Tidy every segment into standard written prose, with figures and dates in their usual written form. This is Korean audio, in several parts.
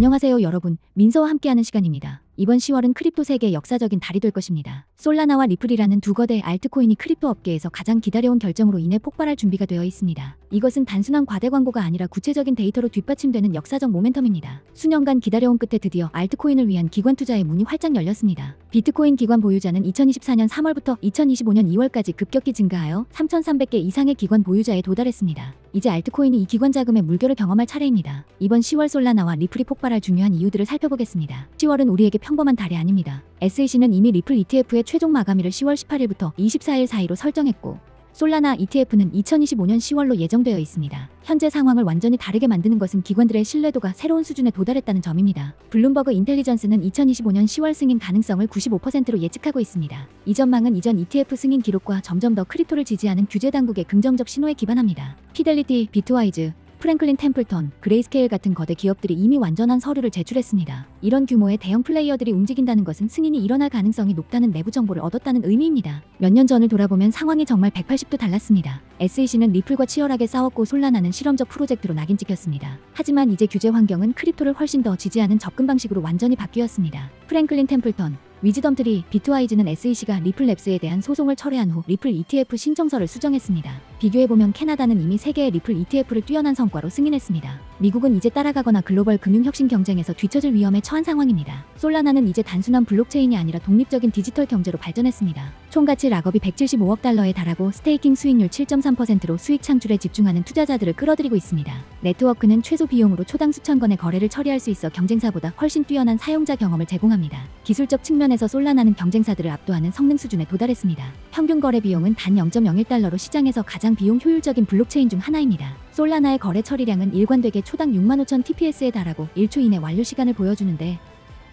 안녕하세요 여러분, 민서와 함께하는 시간입니다. 이번 10월은 크립토 세계의 역사적인 달이 될 것입니다. 솔라나와 리플이라는 두 거대 알트코인이 크립토 업계에서 가장 기다려온 결정으로 인해 폭발할 준비가 되어 있습니다. 이것은 단순한 과대 광고가 아니라 구체적인 데이터로 뒷받침되는 역사적 모멘텀입니다. 수년간 기다려온 끝에 드디어 알트코인을 위한 기관 투자의 문이 활짝 열렸습니다. 비트코인 기관 보유자는 2024년 3월부터 2025년 2월까지 급격히 증가하여 3,300개 이상의 기관 보유자에 도달했습니다. 이제 알트코인이 이 기관 자금의 물결을 경험할 차례입니다. 이번 10월 솔라나와 리플이 폭발할 중요한 이유들을 살펴보겠습니다. 10월은 우리에게 평범한 달이 아닙니다. SEC는 이미 리플 ETF의 최종 마감일을 10월 18일부터 24일 사이로 설정했고 솔라나 ETF는 2025년 10월로 예정되어 있습니다. 현재 상황을 완전히 다르게 만드는 것은 기관들의 신뢰도가 새로운 수준에 도달했다는 점입니다. 블룸버그 인텔리전스는 2025년 10월 승인 가능성을 95%로 예측하고 있습니다. 이 전망은 이전 ETF 승인 기록과 점점 더 크립토를 지지하는 규제 당국의 긍정적 신호에 기반합니다. 피델리티, 비트와이즈, 프랭클린 템플턴, 그레이스케일 같은 거대 기업들이 이미 완전한 서류를 제출했습니다. 이런 규모의 대형 플레이어들이 움직인다는 것은 승인이 일어날 가능성이 높다는 내부 정보를 얻었다는 의미입니다. 몇 년 전을 돌아보면 상황이 정말 180도 달랐습니다. SEC는 리플과 치열하게 싸웠고 솔라나는 실험적 프로젝트로 낙인 찍혔습니다. 하지만 이제 규제 환경은 크립토를 훨씬 더 지지하는 접근 방식으로 완전히 바뀌었습니다. 프랭클린 템플턴, 위즈덤트리, 비트와이즈는 SEC가 리플랩스에 대한 소송을 철회한 후 리플 ETF 신청서를 수정했습니다. 비교해보면 캐나다는 이미 세계의 리플 ETF를 뛰어난 성과로 승인했습니다. 미국은 이제 따라가거나 글로벌 금융혁신 경쟁에서 뒤처질 위험에 처한 상황입니다. 솔라나는 이제 단순한 블록체인이 아니라 독립적인 디지털 경제로 발전했습니다. 총가치 락업이 175억 달러에 달하고 스테이킹 수익률 7.3%로 수익 창출에 집중하는 투자자들을 끌어들이고 있습니다. 네트워크는 최소 비용으로 초당 수천 건의 거래를 처리할 수 있어 경쟁사보다 훨씬 뛰어난 사용자 경험을 제공합니다. 기술적 측면에서 솔라나는 경쟁사들을 압도하는 성능 수준에 도달했습니다. 평균 거래 비용은 단 0.01달러로 시장에서 가장 비용 효율적인 블록체인 중 하나입니다. 솔라나의 거래 처리량은 일관되게 초당 65,000 TPS에 달하고 1초 이내 완료 시간을 보여주는데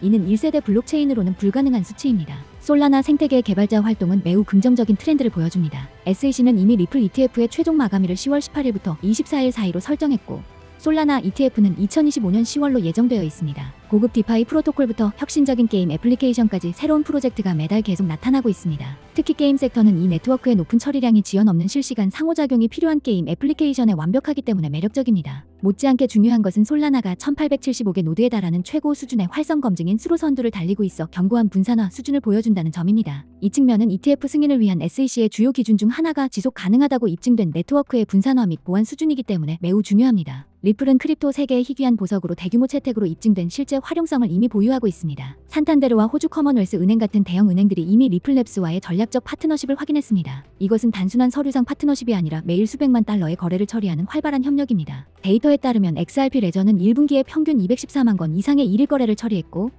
이는 1세대 블록체인으로는 불가능한 수치입니다. 솔라나 생태계 개발자 활동은 매우 긍정적인 트렌드를 보여줍니다. SEC는 이미 리플 ETF의 최종 마감일을 10월 18일부터 24일 사이로 설정했고 솔라나 ETF는 2025년 10월로 예정되어 있습니다. 고급 디파이 프로토콜부터 혁신적인 게임 애플리케이션까지 새로운 프로젝트가 매달 계속 나타나고 있습니다. 특히 게임 섹터는 이 네트워크의 높은 처리량이 지연 없는 실시간 상호작용이 필요한 게임 애플리케이션에 완벽하기 때문에 매력적입니다. 못지않게 중요한 것은 솔라나가 1875개 노드에 달하는 최고 수준의 활성 검증인 수로 선두를 달리고 있어 견고한 분산화 수준을 보여준다는 점입니다. 이 측면은 ETF 승인을 위한 SEC의 주요 기준 중 하나가 지속 가능하다고 입증된 네트워크의 분산화 및 보안 수준이기 때문에 매우 중요합니다. 리플은 크립토 세계의 희귀한 보석으로 대규모 채택으로 입증된 실제 활용성을 이미 보유하고 있습니다. 산탄데르와 호주 커먼웰스 은행 같은 대형 은행들이 이미 리플랩스와의 전략적 파트너십을 확인했습니다. 이것은 단순한 서류상 파트너십이 아니라 매일 수백만 달러의 거래를 처리하는 활발한 협력입니다. 데이터에 따르면 XRP 레저는 1분기에 평균 214만 건 이상의 일일 거래를 처리했고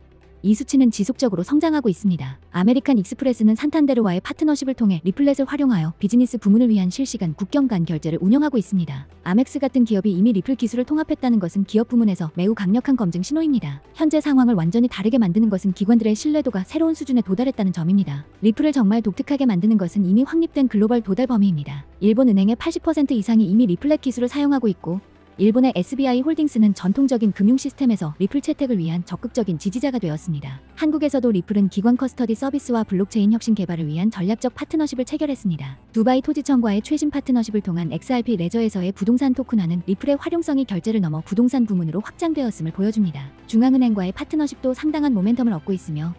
이 수치는 지속적으로 성장하고 있습니다. 아메리칸 익스프레스는 산탄데르와의 파트너십을 통해 리플렛을 활용하여 비즈니스 부문을 위한 실시간 국경 간 결제를 운영하고 있습니다. 아멕스 같은 기업이 이미 리플 기술을 통합했다는 것은 기업 부문에서 매우 강력한 검증 신호입니다. 현재 상황을 완전히 다르게 만드는 것은 기관들의 신뢰도가 새로운 수준에 도달했다는 점입니다. 리플을 정말 독특하게 만드는 것은 이미 확립된 글로벌 도달 범위입니다. 일본 은행의 80% 이상이 이미 리플렛 기술을 사용하고 있고 일본의 SBI 홀딩스는 전통적인 금융 시스템에서 리플 채택을 위한 적극적인 지지자가 되었습니다. 한국에서도 리플은 기관 커스터디 서비스와 블록체인 혁신 개발을 위한 전략적 파트너십을 체결했습니다. 두바이 토지청과의 최신 파트너십을 통한 XRP 레저에서의 부동산 토큰화는 리플의 활용성이 결제를 넘어 부동산 부문으로 확장되었음을 보여줍니다. 중앙은행과의 파트너십도 상당한 모멘텀을 얻고 있으며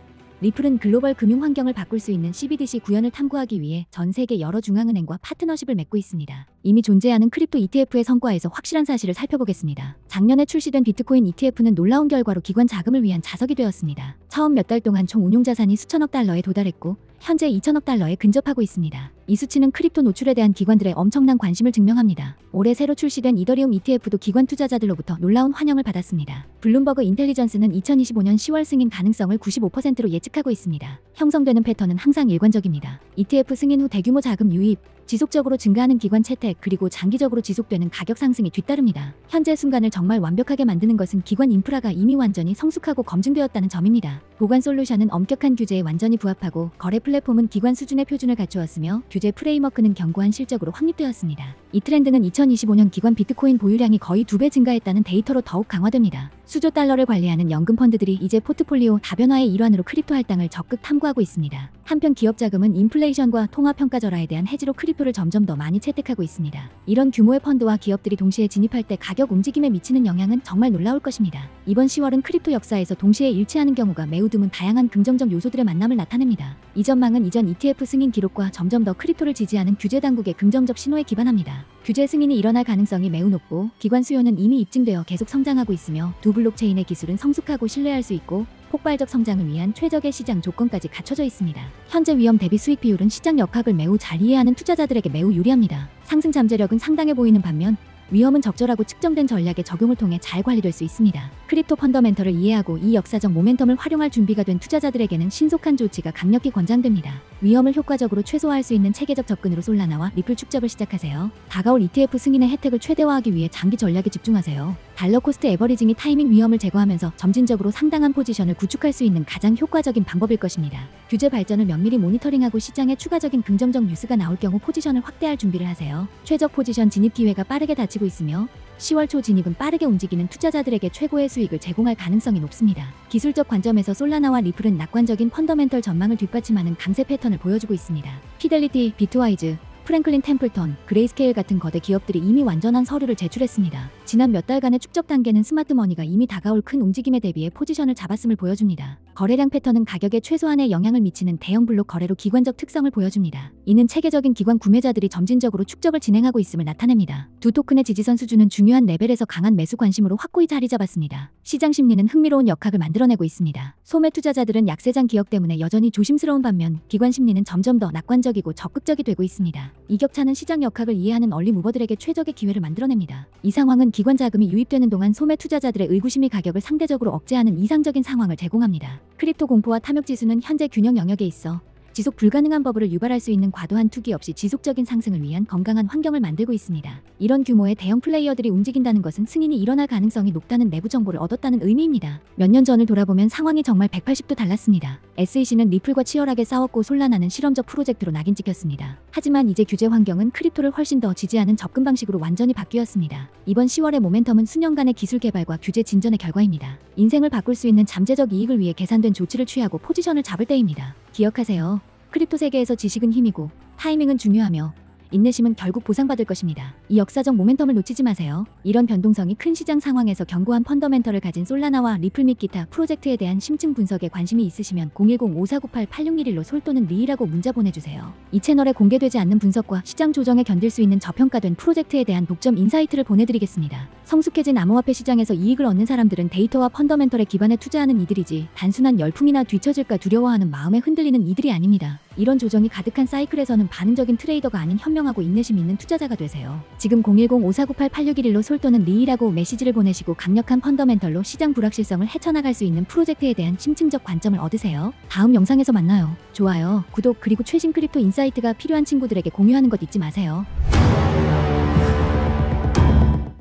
리플은 글로벌 금융 환경을 바꿀 수 있는 CBDC 구현을 탐구하기 위해 전 세계 여러 중앙은행과 파트너십을 맺고 있습니다. 이미 존재하는 크립토 ETF의 성과에서 확실한 사실을 살펴보겠습니다. 작년에 출시된 비트코인 ETF는 놀라운 결과로 기관 자금을 위한 자석이 되었습니다. 처음 몇 달 동안 총 운용 자산이 수천억 달러에 도달했고 현재 2천억 달러에 근접하고 있습니다. 이 수치는 크립토 노출에 대한 기관들의 엄청난 관심을 증명합니다. 올해 새로 출시된 이더리움 ETF도 기관 투자자들로부터 놀라운 환영을 받았습니다. 블룸버그 인텔리전스는 2025년 10월 승인 가능성을 95%로 예측하고 있습니다. 형성되는 패턴은 항상 일관적입니다. ETF 승인 후 대규모 자금 유입, 지속적으로 증가하는 기관 채택, 그리고 장기적으로 지속되는 가격 상승이 뒤따릅니다. 현재 순간을 정말 완벽하게 만드는 것은 기관 인프라가 이미 완전히 성숙하고 검증되었다는 점입니다. 보관 솔루션은 엄격한 규제에 완전히 부합하고 거래 플랫폼은 기관 수준의 표준을 갖추었으며 규제 프레임워크는 견고한 실적으로 확립되었습니다. 이 트렌드는 2025년 기관 비트코인 보유량이 거의 2배 증가했다는 데이터로 더욱 강화됩니다. 수조 달러를 관리하는 연금 펀드들이 이제 포트폴리오 다변화의 일환으로 크립토 할당을 적극 탐구하고 있습니다. 한편 기업 자금은 인플레이션과 통화 평가절하에 대한 해지로 크립토를 점점 더 많이 채택하고 있습니다. 이런 규모의 펀드와 기업들이 동시에 진입할 때 가격 움직임에 미치는 영향은 정말 놀라울 것입니다. 이번 10월은 크립토 역사에서 동시에 일치하는 경우가 매우 드문 다양한 긍정적 요소들의 만남을 나타냅니다. 이 전망은 이전 ETF 승인 기록과 점점 더 크립토를 지지하는 규제 당국의 긍정적 신호에 기반합니다. 규제 승인이 일어날 가능성이 매우 높고 기관 수요는 이미 입증되어 계속 성장하고 있으며 두 블록체인의 기술은 성숙하고 신뢰할 수 있고 폭발적 성장을 위한 최적의 시장 조건까지 갖춰져 있습니다. 현재 위험 대비 수익 비율은 시장 역학을 매우 잘 이해하는 투자자들에게 매우 유리합니다. 상승 잠재력은 상당해 보이는 반면 위험은 적절하고 측정된 전략의 적용을 통해 잘 관리될 수 있습니다. 크립토 펀더멘털을 이해하고 이 역사적 모멘텀을 활용할 준비가 된 투자자들에게는 신속한 조치가 강력히 권장됩니다. 위험을 효과적으로 최소화할 수 있는 체계적 접근으로 솔라나와 리플 축적을 시작하세요. 다가올 ETF 승인의 혜택을 최대화하기 위해 장기 전략에 집중하세요. 달러 코스트 에버리징이 타이밍 위험을 제거하면서 점진적으로 상당한 포지션을 구축할 수 있는 가장 효과적인 방법일 것입니다. 규제 발전을 면밀히 모니터링하고 시장에 추가적인 긍정적 뉴스가 나올 경우 포지션을 확대할 준비를 하세요. 최적 포지션 진입 기회가 빠르게 닫히고 있으며 10월 초 진입은 빠르게 움직이는 투자자들에게 최고의 수익을 제공할 가능성이 높습니다. 기술적 관점에서 솔라나와 리플은 낙관적인 펀더멘털 전망을 뒷받침하는 강세 패턴을 보여주고 있습니다. 피델리티, 비트와이즈, 프랭클린 템플턴, 그레이스케일 같은 거대 기업들이 이미 완전한 서류를 제출했습니다. 지난 몇 달간의 축적 단계는 스마트머니가 이미 다가올 큰 움직임에 대비해 포지션을 잡았음을 보여줍니다. 거래량 패턴은 가격에 최소한의 영향을 미치는 대형 블록 거래로 기관적 특성을 보여줍니다. 이는 체계적인 기관 구매자들이 점진적으로 축적을 진행하고 있음을 나타냅니다. 두 토큰의 지지선 수준은 중요한 레벨에서 강한 매수 관심으로 확고히 자리 잡았습니다. 시장 심리는 흥미로운 역학을 만들어내고 있습니다. 소매 투자자들은 약세장 기억 때문에 여전히 조심스러운 반면 기관 심리는 점점 더 낙관적이고 적극적이 되고 있습니다. 이 격차는 시장 역학을 이해하는 얼리 무버들에게 최적의 기회를 만들어냅니다. 이 상황은 기관 자금이 유입되는 동안 소매 투자자들의 의구심이 가격을 상대적으로 억제하는 이상적인 상황을 제공합니다. 크립토 공포와 탐욕 지수는 현재 균형 영역에 있어 지속 불가능한 버블을 유발할 수 있는 과도한 투기 없이 지속적인 상승을 위한 건강한 환경을 만들고 있습니다. 이런 규모의 대형 플레이어들이 움직인다는 것은 승인이 일어날 가능성이 높다는 내부 정보를 얻었다는 의미입니다. 몇 년 전을 돌아보면 상황이 정말 180도 달랐습니다. SEC는 리플과 치열하게 싸웠고 솔라나는 실험적 프로젝트로 낙인 찍혔습니다. 하지만 이제 규제 환경은 크립토를 훨씬 더 지지하는 접근 방식으로 완전히 바뀌었습니다. 이번 10월의 모멘텀은 수년간의 기술 개발과 규제 진전의 결과입니다. 인생을 바꿀 수 있는 잠재적 이익을 위해 계산된 조치를 취하고 포지션을 잡을 때입니다. 기억하세요. 크립토 세계에서 지식은 힘이고 타이밍은 중요하며 인내심은 결국 보상받을 것입니다. 이 역사적 모멘텀을 놓치지 마세요. 이런 변동성이 큰 시장 상황에서 견고한 펀더멘털을 가진 솔라나와 리플 및 기타 프로젝트에 대한 심층 분석에 관심이 있으시면 010-5498-8611로 솔 또는 리이라고 문자 보내주세요. 이 채널에 공개되지 않는 분석과 시장 조정에 견딜 수 있는 저평가된 프로젝트에 대한 독점 인사이트를 보내드리겠습니다. 성숙해진 암호화폐 시장에서 이익을 얻는 사람들은 데이터와 펀더멘털에 기반해 투자하는 이들이지 단순한 열풍이나 뒤처질까 두려워하는 마음에 흔들리는 이들이 아닙니다. 이런 조정이 가득한 사이클에서는 반응적인 트레이더가 아닌 현명하고 인내심 있는 투자자가 되세요. 지금 010-5498-8611로 솔 또는 리이라고 메시지를 보내시고 강력한 펀더멘털로 시장 불확실성을 헤쳐나갈 수 있는 프로젝트에 대한 심층적 관점을 얻으세요. 다음 영상에서 만나요. 좋아요, 구독 그리고 최신 크립토 인사이트가 필요한 친구들에게 공유하는 것 잊지 마세요.